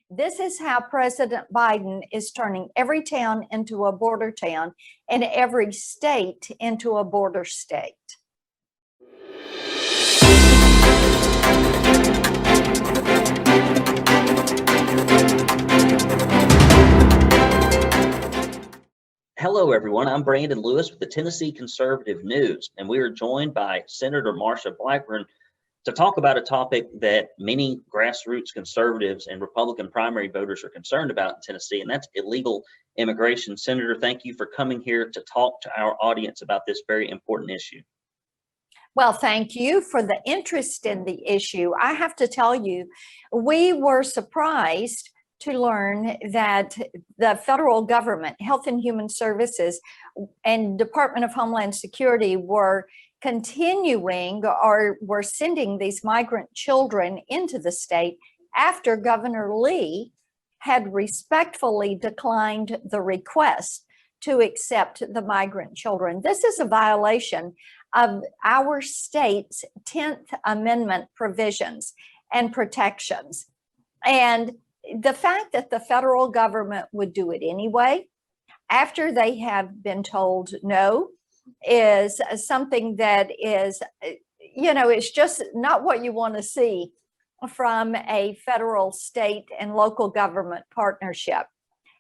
This is how President Biden is turning every town into a border town and every state into a border state. Hello, everyone. I'm Brandon Lewis with the Tennessee Conservative News, and we are joined by Senator Marsha Blackburn to talk about a topic that many grassroots conservatives and Republican primary voters are concerned about in Tennessee, and that's illegal immigration. Senator, thank you for coming here to talk to our audience about this very important issue. Well, thank you for the interest in the issue. I have to tell you, we were surprised to learn that the federal government, Health and Human Services, and Department of Homeland Security were continuing or were sending these migrant children into the state after Governor Lee had respectfully declined the request to accept the migrant children. This is a violation of our state's 10th Amendment provisions and protections. And the fact that the federal government would do it anyway, after they have been told no, is something that is, it's just not what you want to see from a federal, state, and local government partnership.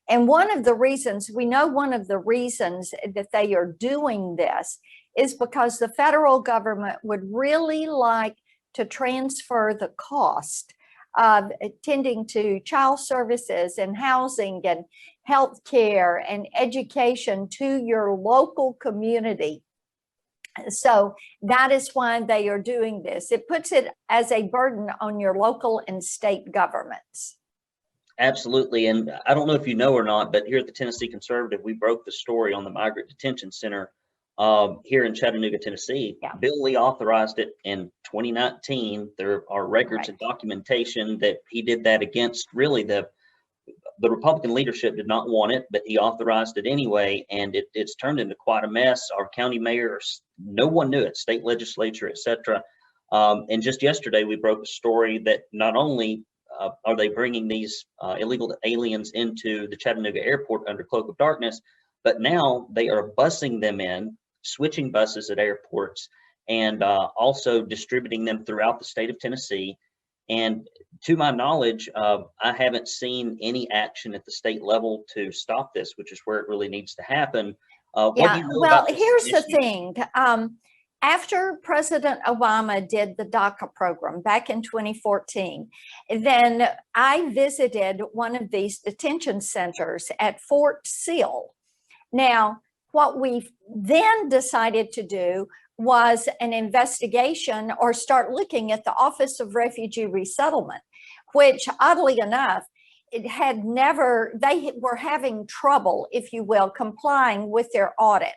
And one of the reasons that they are doing this is because the federal government would really like to transfer the cost of attending to child services and housing and health care and education to your local community. So that is why they are doing this. It puts it as a burden on your local and state governments. Absolutely. And I don't know if you know or not, but here at the Tennessee Conservative, we broke the story on the Migrant Detention Center here in Chattanooga, Tennessee. Yeah. Bill Lee authorized it in 2019. There are records and documentation that he did that against really the Republican leadership did not want it, but he authorized it anyway, and it's turned into quite a mess. Our county mayor, no one knew it, state legislature, etc. And just yesterday, we broke a story that not only are they bringing these illegal aliens into the Chattanooga airport under cloak of darkness, but now they are busing them in, switching buses at airports, and also distributing them throughout the state of Tennessee. And to my knowledge, I haven't seen any action at the state level to stop this, which is where it really needs to happen. What do you know about this here's issue? the thing. After President Obama did the DACA program back in 2014, then I visited one of these detention centers at Fort Sill. Now, what we then decided to do was an investigation or start looking at the Office of Refugee Resettlement, which oddly enough, they were having trouble, if you will, complying with their audit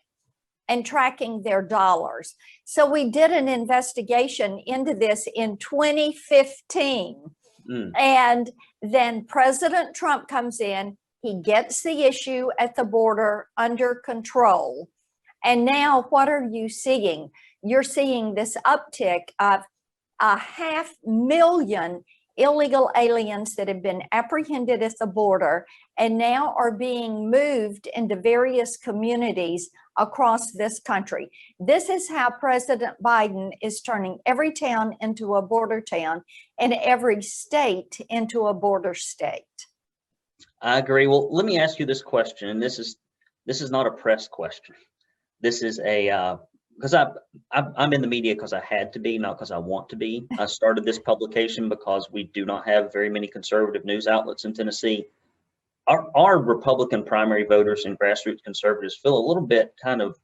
and tracking their dollars. So we did an investigation into this in 2015. And then President Trump comes in, he gets the issue at the border under control. And now what are you seeing? You're seeing this uptick of 500,000 illegal aliens that have been apprehended at the border and now are being moved into various communities across this country. This is how President Biden is turning every town into a border town and every state into a border state. I agree. Well, let me ask you this question, and this is not a press question. This is because I'm in the media because I had to be, not because I want to be. I started this publication because we do not have very many conservative news outlets in Tennessee. Our Republican primary voters and grassroots conservatives feel a little bit kind of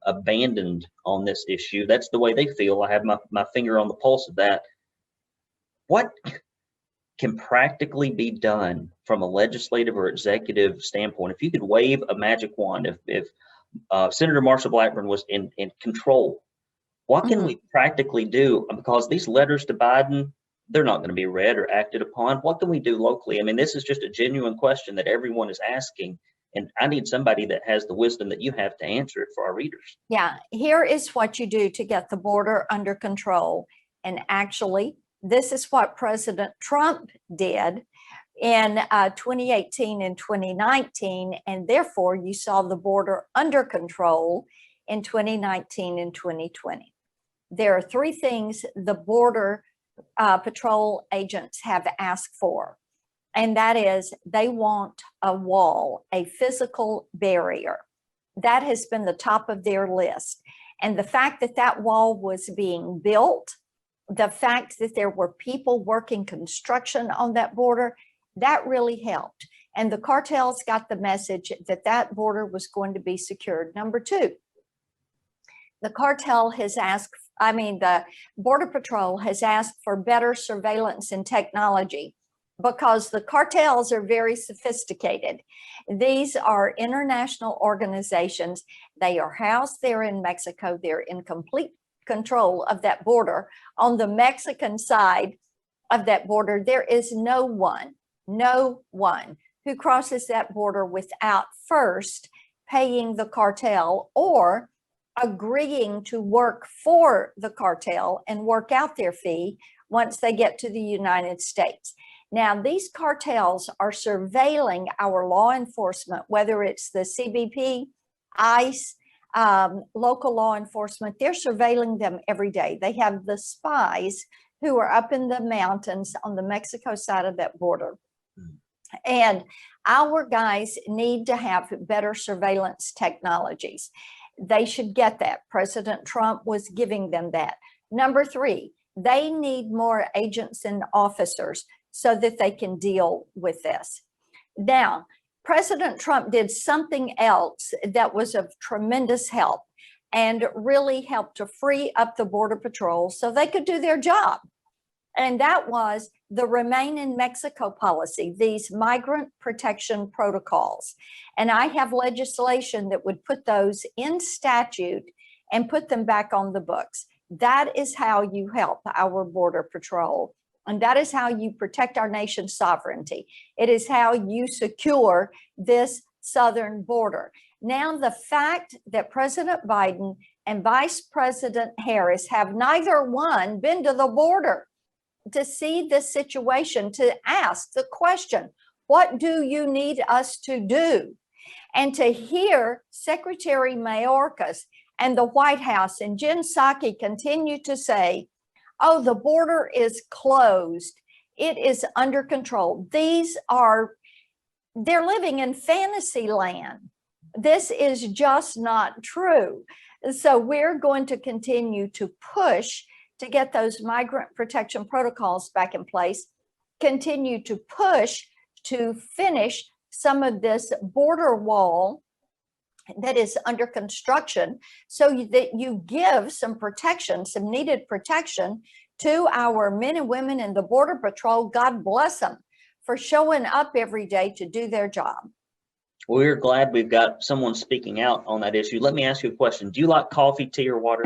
abandoned on this issue. That's the way they feel. I have my finger on the pulse of that. What can practically be done from a legislative or executive standpoint? If you could wave a magic wand, if Senator Marsha Blackburn was in control, what can we practically do? Because these letters to Biden, they're not going to be read or acted upon. What can we do locally? I mean, this is just a genuine question that everyone is asking, and I need somebody that has the wisdom that you have to answer it for our readers. Yeah, here is what you do to get the border under control. And actually, this is what President Trump did in 2018 and 2019, and therefore you saw the border under control in 2019 and 2020. There are three things the Border Patrol agents have asked for, and that is they want a wall, a physical barrier. That has been the top of their list. And the fact that that wall was being built, the fact that there were people working construction on that border, that really helped. And the cartels got the message that that border was going to be secured. Number two, the cartel has asked, the Border Patrol has asked for better surveillance and technology because the cartels are very sophisticated. These are international organizations. They are housed there in Mexico. They're in complete control of that border. On the Mexican side of that border, there is no one who crosses that border without first paying the cartel or agreeing to work for the cartel and work out their fee once they get to the United States. Now, these cartels are surveilling our law enforcement, whether it's the CBP, ICE, local law enforcement. They're surveilling them every day. They have the spies who are up in the mountains on the Mexico side of that border. And our guys need to have better surveillance technologies. They should get that. President Trump was giving them that. Number three, they need more agents and officers so that they can deal with this. Now, President Trump did something else that was of tremendous help and really helped to free up the Border Patrol so they could do their job. And that was the Remain in Mexico policy, these migrant protection protocols. And I have legislation that would put those in statute and put them back on the books. That is how you help our Border Patrol. And that is how you protect our nation's sovereignty. It is how you secure this southern border. Now, the fact that President Biden and Vice President Harris have neither one been to the border to see this situation, to ask the question, what do you need us to do? And to hear Secretary Mayorkas and the White House and Jen Psaki continue to say, oh, the border is closed. It is under control. They're living in fantasy land. This is just not true. So we're going to continue to push to get those migrant protection protocols back in place, continue to push to finish some of this border wall that is under construction so that you give some protection, some needed protection to our men and women in the Border Patrol. God bless them for showing up every day to do their job. We're glad we've got someone speaking out on that issue. Let me ask you a question. Do you like coffee, tea, or water?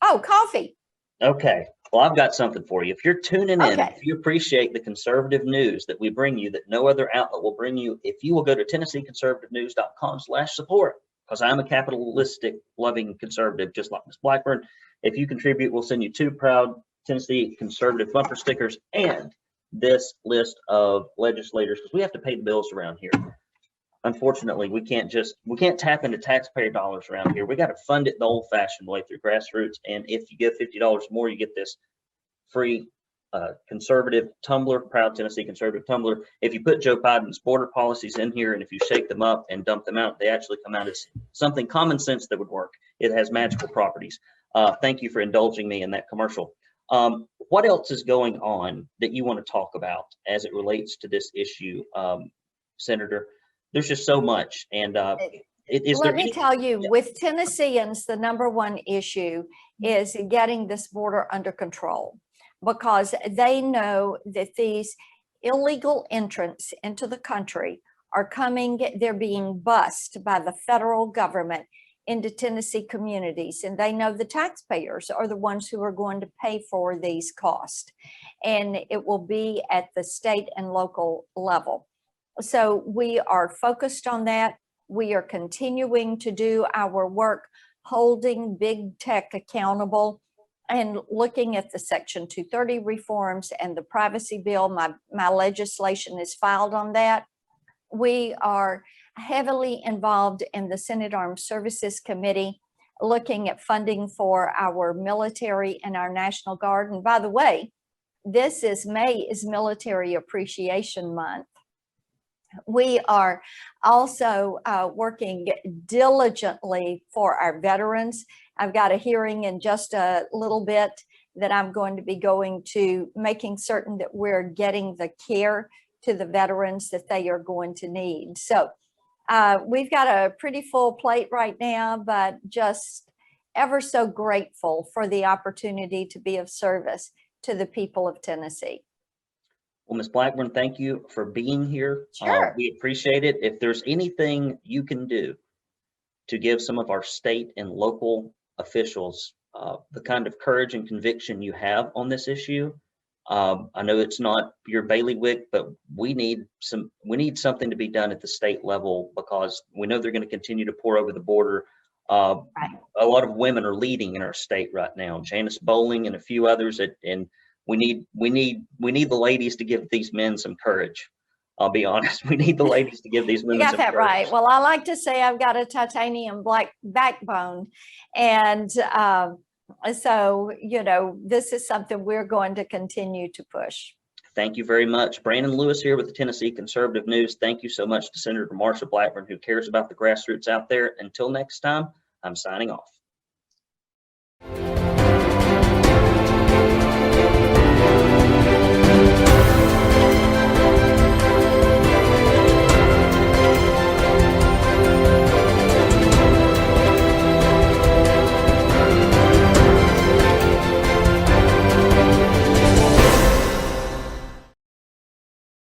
Oh, coffee. Okay. Well, I've got something for you. If you're tuning in, Okay. if you appreciate the conservative news that we bring you that no other outlet will bring you, if you will go to TennesseeConservativeNews.com/support, because I'm a capitalistic loving conservative, just like Ms. Blackburn. If you contribute, we'll send you 2 proud Tennessee conservative bumper stickers and this list of legislators, because we have to pay the bills around here. Unfortunately, we can't tap into taxpayer dollars around here. We got to fund it the old-fashioned way through grassroots. And if you give $50 more, you get this free conservative tumbler, proud Tennessee conservative tumbler. If you put Joe Biden's border policies in here and if you shake them up and dump them out, they actually come out as something common sense that would work. It has magical properties. Thank you for indulging me in that commercial. What else is going on that you want to talk about as it relates to this issue, Senator? There's just so much. And let me tell you, with Tennesseans, the number one issue is getting this border under control, because they know that these illegal entrants into the country are coming, they're being bussed by the federal government into Tennessee communities. And they know the taxpayers are the ones who are going to pay for these costs. And it will be at the state and local level. So we are focused on that. We are continuing to do our work, holding big tech accountable and looking at the Section 230 reforms and the privacy bill. My legislation is filed on that. We are heavily involved in the Senate Armed Services Committee, looking at funding for our military and our National Guard. And by the way, May is Military Appreciation Month. We are also working diligently for our veterans. I've got a hearing in just a little bit that I'm going to be going to, making certain that we're getting the care to the veterans that they are going to need. So we've got a pretty full plate right now, but just ever so grateful for the opportunity to be of service to the people of Tennessee. Well, Ms. Blackburn, thank you for being here. Sure. We appreciate it. If there's anything you can do to give some of our state and local officials the kind of courage and conviction you have on this issue, I know it's not your bailiwick, but we need something to be done at the state level, because we know they're going to continue to pour over the border. Right. A lot of women are leading in our state right now, Janice Bowling and a few others, and we need the ladies to give these men some courage. I'll be honest. We need the ladies to give these women You got some that courage. right. Well, I like to say I've got a titanium black backbone. And so, you know, this is something we're going to continue to push. Thank you very much. Brandon Lewis here with the Tennessee Conservative News. Thank you so much to Senator Marsha Blackburn, who cares about the grassroots out there. Until next time, I'm signing off.